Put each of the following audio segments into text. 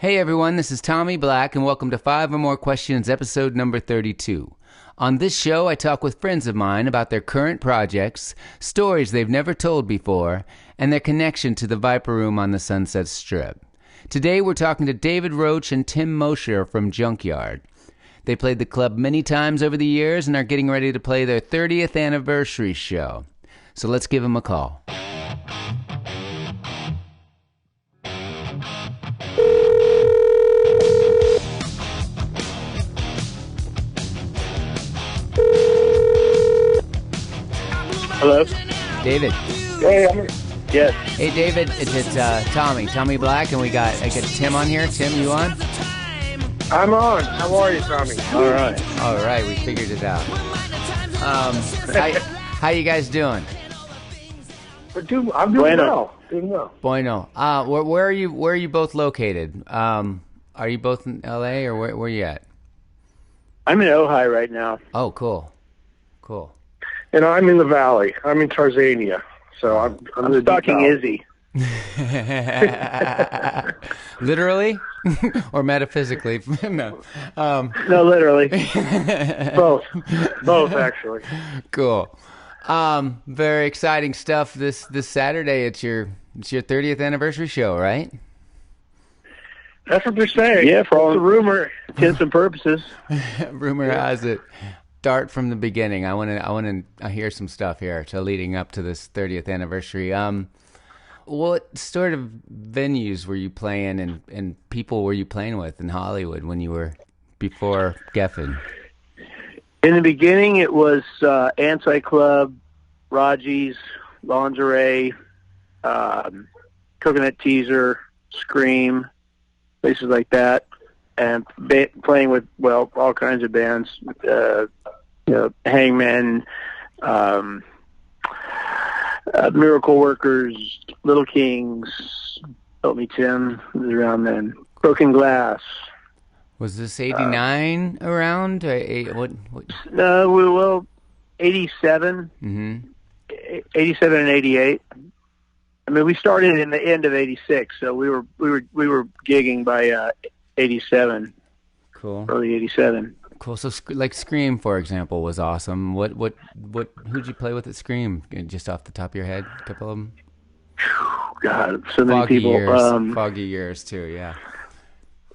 Hey everyone, this is Tommy Black, and welcome to 5 or More Questions, episode number 32. On this show, I talk with friends of mine about their current projects, stories they've never told before, and their connection to the Viper Room on the Sunset Strip. Today, we're talking to David Roach and Tim Mosher from Junkyard. They played the club many times over the years and are getting ready to play their 30th anniversary show. So let's give them a call. Hello? David. Hey, yes. Hey, David. It's Tommy Black, and I got Tim on here. Tim, you on? I'm on. How are you, Tommy? All right. We figured it out. How you guys doing? I'm doing well. Bueno. Where are you both located? Are you both in L.A. or where are you at? I'm in Ojai right now. Oh, cool. And I'm in the valley. I'm in Tarzania. So I'm stalking Izzy. Literally or metaphysically? No. No, literally. Both actually. Cool. Very exciting stuff this Saturday. It's your 30th anniversary show, right? That's what they're saying. Yeah, for all the rumor, intents and purposes. Rumor has it. Start from the beginning. I want to hear some stuff here leading up to this 30th anniversary. What sort of venues were you playing and people were you playing with in Hollywood when you were before Geffen? In the beginning, it was Anti-Club, Raji's, Lingerie, Coconut Teaser, Scream, places like that, and playing with all kinds of bands. Hangmen, Miracle Workers, Little Kings, Help Me Tim was around then. Broken Glass. Was this 89 around? What? No, 87. Mm-hmm. 87 and 88. I mean, we started in the end of 86, so we were gigging by 87. Cool. Early 87. Cool. So, like Scream, for example, was awesome. Who'd you play with at Scream? Just off the top of your head, a couple of them. God, so many people. Foggy years too. Yeah.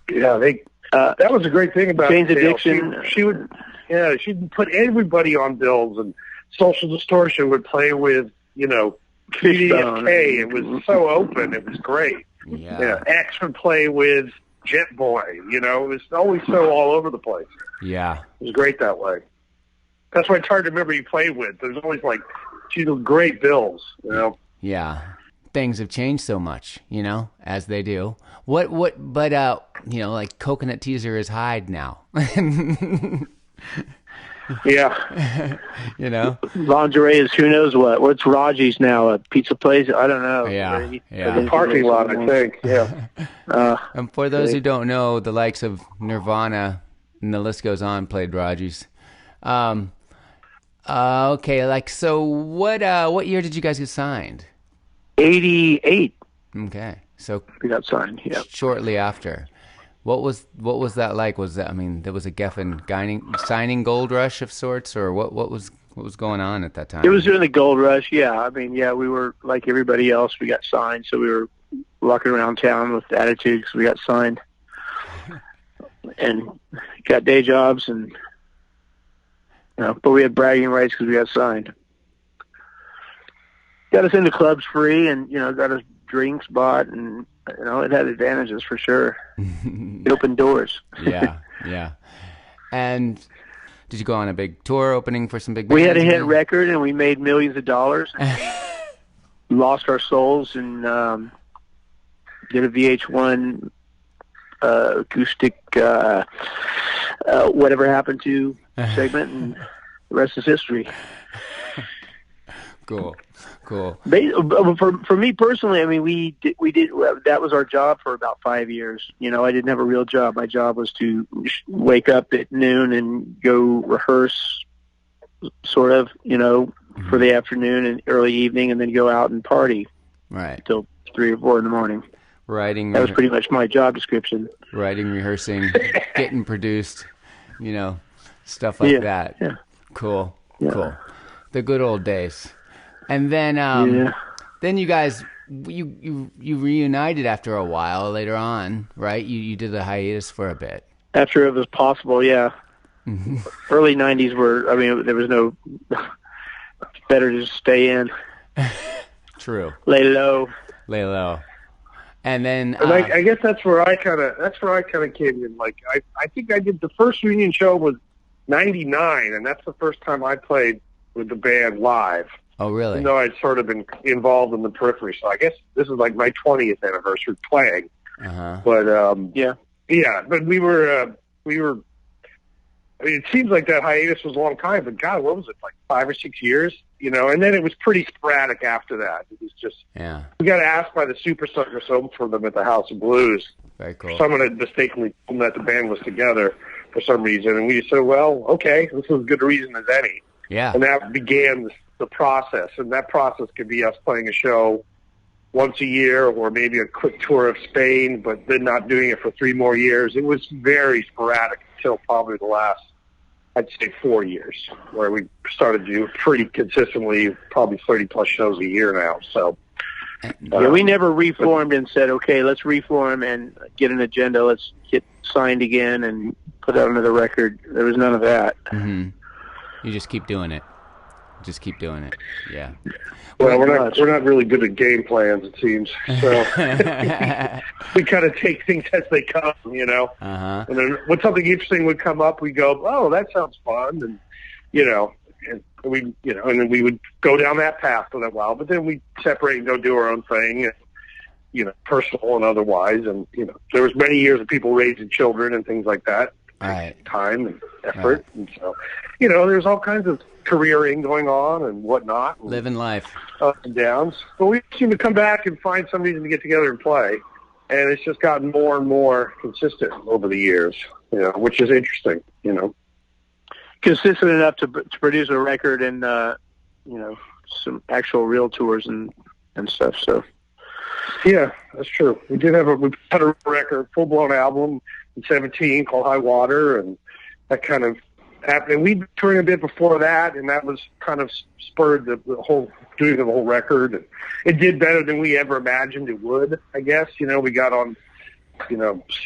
Yeah, that was a great thing about Jane's Addiction. She'd put everybody on bills, and Social Distortion would play with PDFK. It was so open. It was great. Yeah. X would play with Jet Boy. It was always so all over the place. Yeah. It was great that way. That's why it's hard to remember you played with. There's always great bills, Yeah. Things have changed so much, as they do. But like Coconut Teaser is Hyde now. Yeah. Lingerie is who knows what. What's Raji's now? A pizza place? I don't know. Yeah. A parking lot, I think. Yeah. And for those who don't know, the likes of Nirvana, and the list goes on, played Raji's. Okay, so what year did you guys get signed? 88. Okay. So we got signed, yeah. Shortly after. What was that like? Was that, there was a Geffen signing gold rush of sorts, or what was going on at that time? It was during the gold rush, yeah. We were like everybody else. We got signed, so we were walking around town with attitude because we got signed, and got day jobs, and but we had bragging rights because we got signed. Got us into clubs free, and got us drinks bought, and it had advantages for sure. It opened doors. Yeah. And did you go on a big tour opening for some big bands? We had a hit record, and we made millions of dollars. Lost our souls, and did a VH1 acoustic whatever happened to segment, and the rest is history. Cool. For me personally, we did that was our job for about 5 years. I didn't have a real job. My job was to wake up at noon and go rehearse, sort of, for the afternoon and early evening, and then go out and party, right, till 3 or 4 in the morning. Writing. That was pretty much my job description. Writing, rehearsing, getting produced, stuff like that. Yeah. Cool. Yeah. Cool. The good old days. And then, then you guys, you reunited after a while later on, right? You did a hiatus for a bit. After it was possible, yeah. Early 90s there was no, better to just stay in. True. Lay low. And then I guess that's where I kind of came in. Like I think I did the first reunion show was 99, and that's the first time I played with the band live. Oh, really? Even though I'd sort of been involved in the periphery, so I guess this is like my 20th anniversary playing. But but we were. I mean, it seems like that hiatus was a long time, but God, what was it, like 5 or 6 years? And then it was pretty sporadic after that. It was just, we got asked by the Super Suckers to open for them at the House of Blues. Very cool. Someone had mistakenly told them that the band was together for some reason, and we said, well, okay, this is as good a reason as any. Yeah. And that began the process, and that process could be us playing a show once a year or maybe a quick tour of Spain, but then not doing it for 3 more years. It was very sporadic until probably the last, I'd say 4 years, where we started to do pretty consistently, probably 30-plus shows a year now. So, we never reformed and said, okay, let's reform and get an agenda. Let's get signed again and put out another record. There was none of that. Mm-hmm. You just keep doing it. Yeah. Well, we're not really good at game plans, it seems. So we kind of take things as they come, And then when something interesting would come up, we go, "Oh, that sounds fun," and and then we would go down that path for a while. But then we separate and go do our own thing, and, personal and otherwise. And there was many years of people raising children and things like that. Right. Time and effort, and so there's all kinds of careering going on and whatnot. And living life. Ups and downs. But we seem to come back and find some reason to get together and play. And it's just gotten more and more consistent over the years, which is interesting, Consistent enough to produce a record and, some actual real tours and stuff, so. Yeah, that's true. We had a record, full-blown album in 2017 called High Water, and that kind of happened. And we'd been touring a bit before that, and that was kind of spurred the whole doing of the whole record. And it did better than we ever imagined it would, I guess. We got on,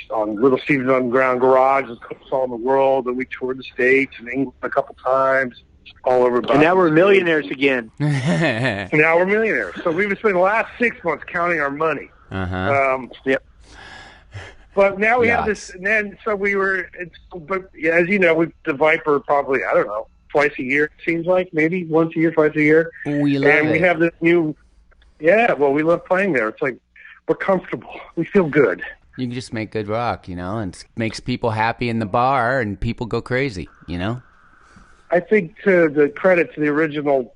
on Little Steve's Underground Garage, the coolest song in the world, and we toured the States and England a couple times, all over. And now we're millionaires again. Now we're millionaires. So we've been spending the last 6 months counting our money. Yep. But now we have this, and then so we were. But as you know, the Viper probably, I don't know, twice a year. It seems like maybe once a year, twice a year. We love and it. we have this new. Yeah, well, we love playing there. It's like we're comfortable. We feel good. You can just make good rock, and it makes people happy in the bar, and people go crazy, I think to the credit to the original,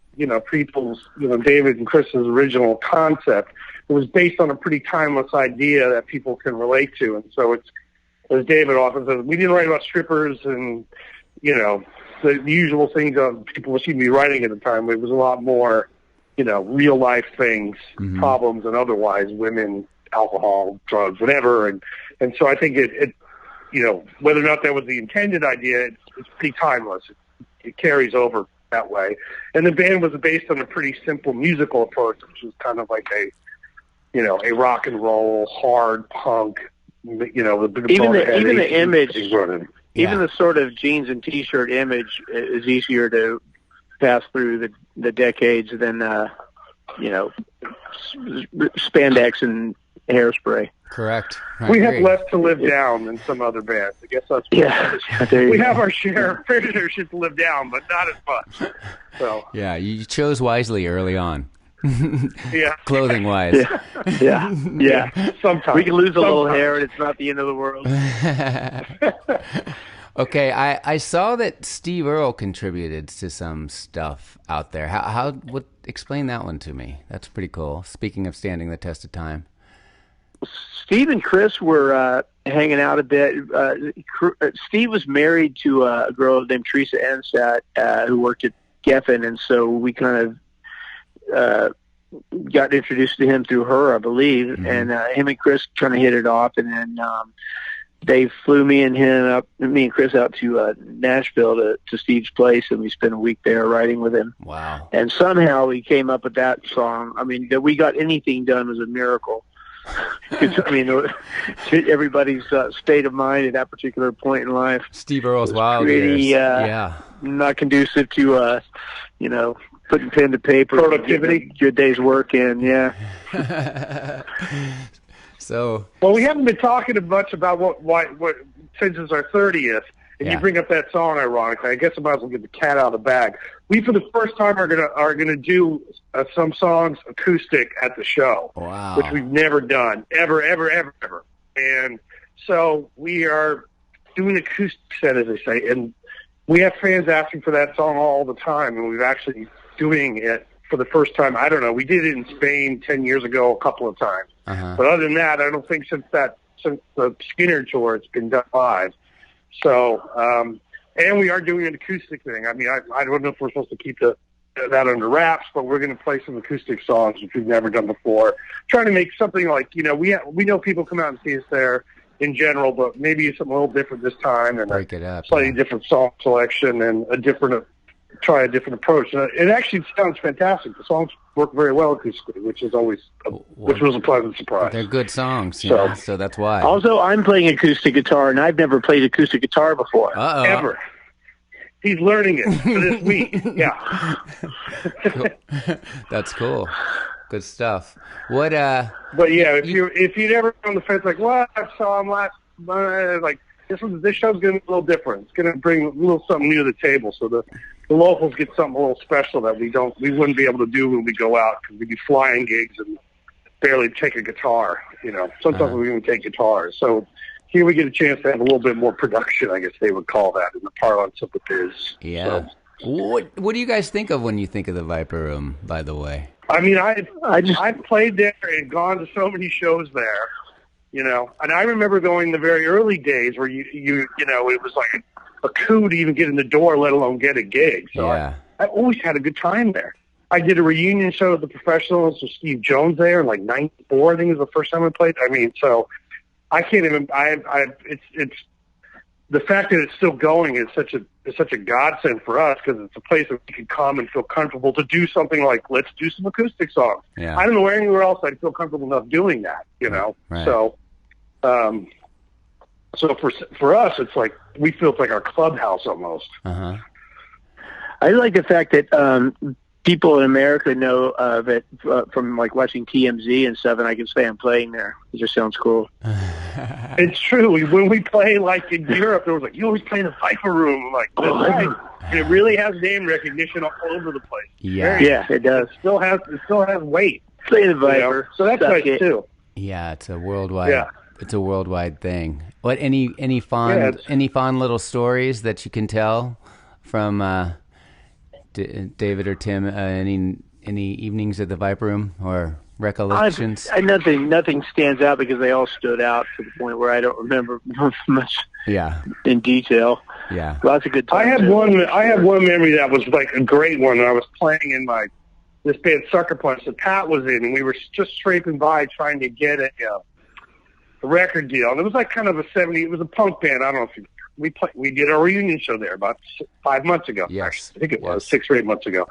people's, David and Chris's original concept, it was based on a pretty timeless idea that people can relate to. And so it's, as David often says, we didn't write about strippers and, the usual things that people seem to be writing at the time. It was a lot more, real life things, problems and otherwise, women, alcohol, drugs, whatever. And so I think it whether or not that was the intended idea, it's pretty timeless. It carries over that way. And the band was based on a pretty simple musical approach, which was kind of like a rock and roll, hard punk, with even the image, even the sort of jeans and T-shirt image is easier to pass through the decades than spandex and hairspray. Correct. We have less to live down than some other bands. I guess that's what we have our fair shit to live down, but not as much. So yeah, you chose wisely early on. Yeah, clothing wise. Yeah. Sometimes we can lose a little hair, and it's not the end of the world. Okay, I saw that Steve Earle contributed to some stuff out there. Explain that one to me. That's pretty cool. Speaking of standing the test of time. Steve and Chris were hanging out a bit. Steve was married to a girl named Teresa Ansat who worked at Geffen, and so we kind of got introduced to him through her, I believe, and him and Chris kind of hit it off, and then they flew me and Chris out to Nashville to Steve's place, and we spent a week there writing with him. Wow! And somehow we came up with that song. I mean, that we got anything done was a miracle. I mean, everybody's state of mind at that particular point in life. Steve Earle's wild years. Not conducive to putting pen to paper, productivity, good day's work in. Yeah. Well, we haven't been talking much about what since it's our 30th, and you bring up that song. Ironically, I guess I might as well get the cat out of the bag. We, for the first time, are gonna do some songs acoustic at the show, which we've never done ever. And so we are doing acoustic set, as they say, and we have fans asking for that song all the time, and we've actually doing it for the first time. I don't know. We did it in Spain 10 years ago a couple of times. But other than that, I don't think since the Skynyrd tour, it's been done live. So, and we are doing an acoustic thing. I mean, I don't know if we're supposed to keep that under wraps, but we're going to play some acoustic songs, which we've never done before. Trying to make something like, we know people come out and see us there in general, but maybe something a little different this time, and break it up, slightly different song selection and try a different approach. It actually sounds fantastic. The songs work very well acoustically, which was a pleasant surprise. They're good songs, so that's why. Also, I'm playing acoustic guitar, and I've never played acoustic guitar before. Ever. He's learning it for this week. Yeah. Cool. That's cool. Good stuff. What? But yeah, if you'd ever on the fence, like, well, I saw him last month, like this show's going to be a little different. It's going to bring a little something new to the table, so the locals get something a little special that we wouldn't be able to do when we go out, because we'd be flying gigs and barely take a guitar. Sometimes we even take guitars. So here we get a chance to have a little bit more production, I guess they would call that in the parlance of the biz. Yeah. So, what do you guys think of when you think of the Viper Room, by the way? I mean, I've played there and gone to so many shows there, and I remember going the very early days where it was like a coup to even get in the door, let alone get a gig. So I always had a good time there. I did a reunion show at the Professionals with Steve Jones there in like '94. I think it was the first time I played. I mean, so I can't even. It's the fact that it's still going is such a godsend for us, because it's a place that we can come and feel comfortable to do something like, let's do some acoustic songs. Yeah. I don't know anywhere else I'd feel comfortable enough doing that. Right. So, for us, it's like we feel it's like our clubhouse almost. I like the fact that people in America know of it from like watching TMZ and stuff, and I can say I'm playing there. It just sounds cool. It's true. When we play like in Europe, there was like, you always play in the Viper Room. I'm like, that's right. And it really has name recognition all over the place. Yeah, it does. It still has weight. Play the Viper. So that's nice too. Yeah, it's a worldwide. Yeah. It's a worldwide thing. What any fond little stories that you can tell from David or Tim? Any evenings at the Viper Room or recollections? Nothing stands out, because they all stood out to the point where I don't remember much. In detail. Yeah. Lots of good times. I have one memory that was like a great one. I was playing in this band Sucker Punch that Pat was in, and we were just scraping by trying to get a record deal. And it was like kind of it was a punk band. I don't know if we did a reunion show there about 5 months ago. Yes. I think it was 6 or 8 months ago.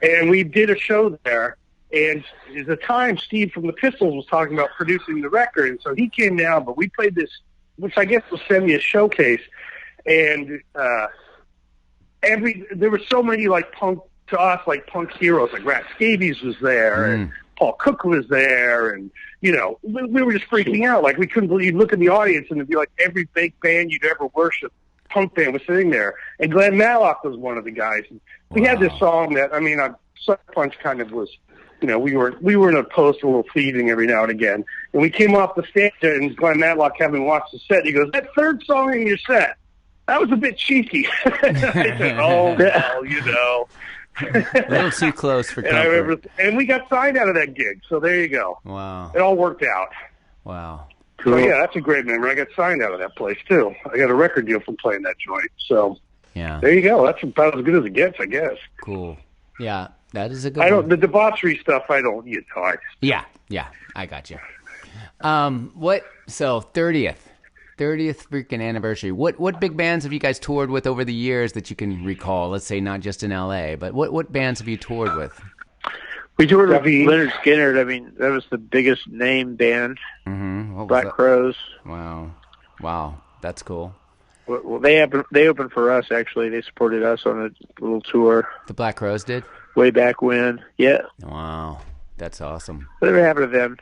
And we did a show there. And at the time, Steve from the Pistols was talking about producing the record. And so he came down, but we played this, which I guess was semi a showcase. And there were so many like punk heroes, like Scabies was there, and Paul Cook was there, and we were just freaking out. Like, we couldn't believe. You'd look at the audience, and it'd be like every big band you'd ever worship, punk band, was sitting there. And Glen Matlock was one of the guys. And we had this song that, Sucker Punch kind of was, we were in a post a little thieving every now and again. And we came off the stage, and Glen Matlock, having watched the set, he goes, "That third song in your set, that was a bit cheeky." I said, "Oh, well, a little too close for comfort. And we got signed out of that gig, so there you go. Wow. It all worked out. Wow. Cool. So yeah, that's a great memory. I got signed out of that place too. I got a record deal from playing that joint. So yeah, there you go. That's about as good as it gets, I guess. Cool. Yeah. That is a good one. The debauchery stuff, I don't, Yeah, I got you. So 30th freaking anniversary. What big bands have you guys toured with over the years that you can recall? Let's say not just in LA, but what bands have you toured with? We toured with Lynyrd Skynyrd. I mean, that was the biggest name band. Mm-hmm. Black Crowes. Wow, that's cool. Well, they opened for us, actually. They supported us on a little tour. The Black Crowes did? Way back when, yeah. Wow, that's awesome. Whatever happened to them?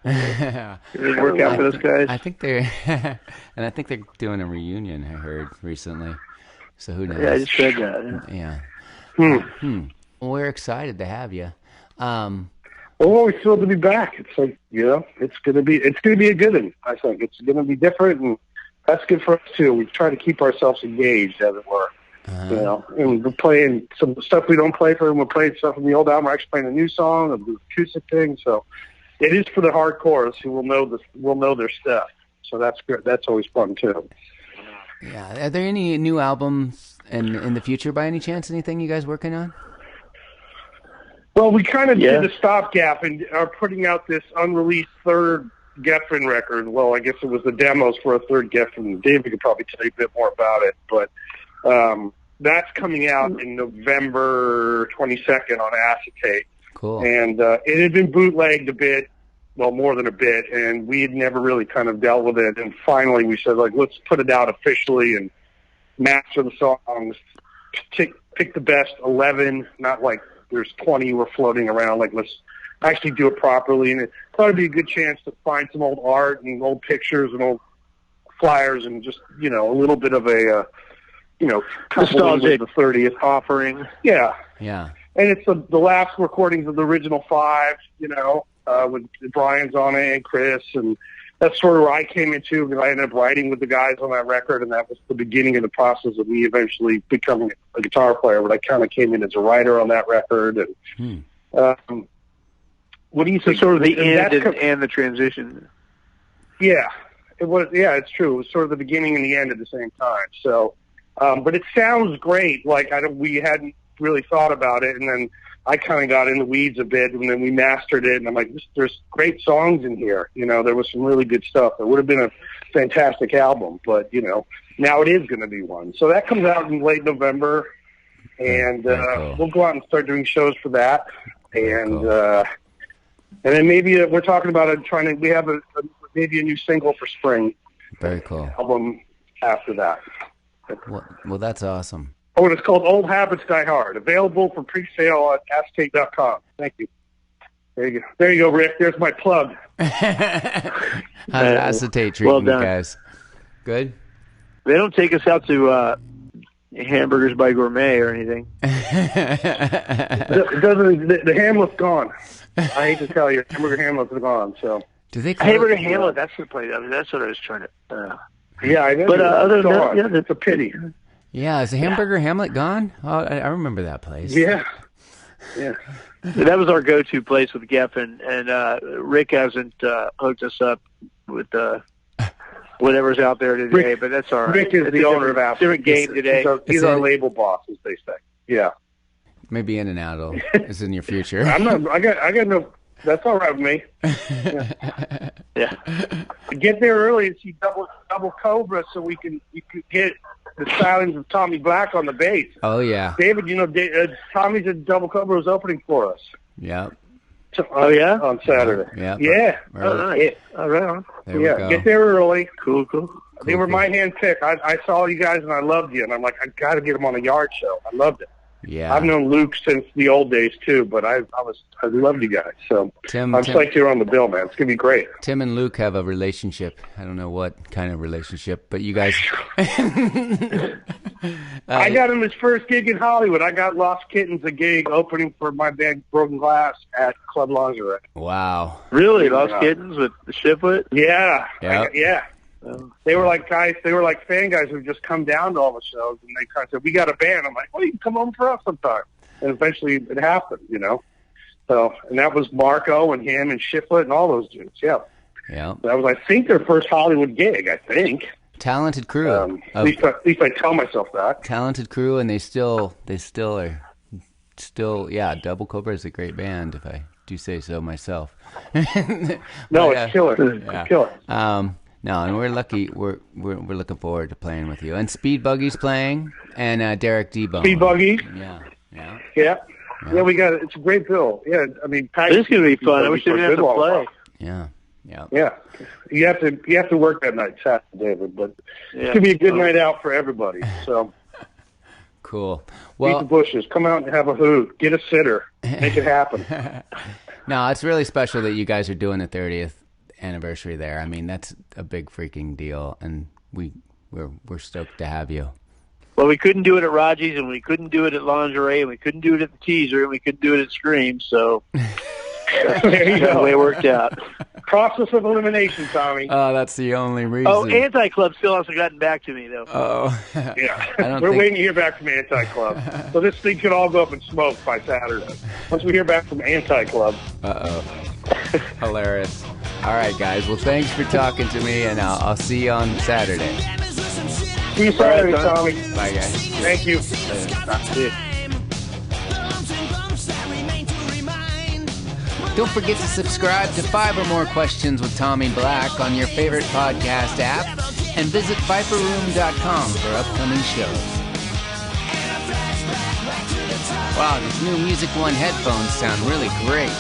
It didn't work out for those guys. I think they're, and I think they're doing a reunion, I heard, recently. So who knows? Yeah, I just said that. Yeah. Well, we're excited to have you. Well, we feel to be back. It's like, it's gonna be a good one. I think it's gonna be different, and that's good for us too. We try to keep ourselves engaged, as it were. And we're playing some stuff we don't play for them. We're playing stuff from the old album. We're actually playing a new song, a acoustic thing. So it is for the hardcores who will know their stuff. So that's good. That's always fun too. Yeah. Are there any new albums in the future by any chance? Anything you guys working on? Well, we kind of did a stopgap and are putting out this unreleased third Geffen record. Well, I guess it was the demos for a third Geffen. David could probably tell you a bit more about it, but that's coming out in November 22nd on acetate. Cool. And it had been bootlegged a bit, well, more than a bit, and we had never really kind of dealt with it. And finally we said, let's put it out officially and master the songs, pick the best 11, not like there's 20 were floating around. Let's actually do it properly. And it thought it'd be a good chance to find some old art and old pictures and old flyers and just, a little bit of a, nostalgic the 30th offering. Yeah. Yeah. And it's the last recordings of the original 5, with Brian's on it and Chris. And that's sort of where I came into, because I ended up writing with the guys on that record, and that was the beginning of the process of me eventually becoming a guitar player. But I kind of came in as a writer on that record. And what do you think? So sort of the end and the transition. Yeah, it was. Yeah, it's true. It was sort of the beginning and the end at the same time. So, but it sounds great. We hadn't really thought about it, and then I kind of got in the weeds a bit, and then we mastered it, and I'm like, there's great songs in here. There was some really good stuff. It would have been a fantastic album, but, now it is going to be one. So that comes out in late November, and we'll go out and start doing shows for that. And then maybe we're talking about we have maybe a new single for spring. Very cool. Album after that. Well, that's awesome. Oh, and it's called Old Habits Die Hard. Available for pre-sale at acetate.com. Thank you. There you go, Rick. There's my plug. How's acetate treating you guys? Good? They don't take us out to Hamburgers by Gourmet or anything. It doesn't. The Hamlet's gone. I hate to tell you, Hamburger Hamlet's gone. So do they? Hamburger Hamlet. That's the place. I mean, that's what I was trying to. Yeah, I know. But other than that, it's a pity. Yeah, is the Hamburger Hamlet gone? Oh, I remember that place. Yeah. That was our go-to place with Geffen, and Rick hasn't hooked us up with whatever's out there today, but that's all right. Rick is the owner of Apple. Different game today. He's our label boss, as they say. Yeah. Maybe In and Out is in your future. I'm not. I got no. That's all right with me. Yeah. Get there early and see double Cobra, so we can get the silence of Tommy Black on the bass. Oh yeah, David. Tommy's at Double Cobra was opening for us. Yeah. Oh yeah, on Saturday. Yeah. Yeah. Nice. All right. There we go. Get there early. Cool. They were my hand pick. I saw you guys and I loved you, and I'm like, I got to get them on a yard show. I loved it. Yeah. I've known Luke since the old days too, but I loved you guys. So I'm psyched you're on the bill, man. It's gonna be great. Tim and Luke have a relationship. I don't know what kind of relationship, but you guys. I got him his first gig in Hollywood. I got Lost Kittens a gig opening for my band Broken Glass at Club Lingerie. Wow. Really, Lost Kittens with the Shipwit? Yeah. Yep. Yeah. They were like guys. They were like fan guys who've just come down to all the shows, and they kind of said, "We got a band." I'm like, "Well, you can come home for us sometime." And eventually, it happened, So, and that was Marco and him and Shiflet and all those dudes. Yeah. Yeah. That was, I think, their first Hollywood gig. I think. Talented crew. At least I tell myself that. Talented crew, and they still are still, yeah, Double Cobra is a great band, if I do say so myself. No, it's killer. Yeah. It's killer. No, and we're lucky. We're looking forward to playing with you. And Speed Buggy's playing, and Derek D-Bone. Speed Buggy. Yeah. Yeah, we got it. It's a great bill. Yeah, I mean, this is gonna be fun. I wish they didn't have to play. Yeah. You have to work that night, Saturday, David, but it's gonna be a good night out for everybody. So cool. Beat Well, the bushes. Come out and have a hoot. Get a sitter. Make it happen. no, it's really special that you guys are doing the 30th anniversary there. I mean, that's a big freaking deal, and we're stoked to have you. Well, we couldn't do it at Raji's, and we couldn't do it at Lingerie, and we couldn't do it at the Teaser, and we couldn't do it at Scream, so There you go. the way it worked out. Process of elimination, Tommy. Oh, that's the only reason. Oh, Anti-Club still hasn't gotten back to me, though. Oh. Yeah, we're waiting to hear back from Anti-Club. So this thing could all go up in smoke by Saturday. Once we hear back from Anti-Club. Uh-oh. Hilarious. All right, guys. Well, thanks for talking to me, and I'll see you on Saturday. See you Saturday, Tommy. Bye, guys. Thank you. Don't forget to subscribe to 5 or More Questions with Tommy Black on your favorite podcast app, and visit viperroom.com for upcoming shows. Wow, these new Music One headphones sound really great.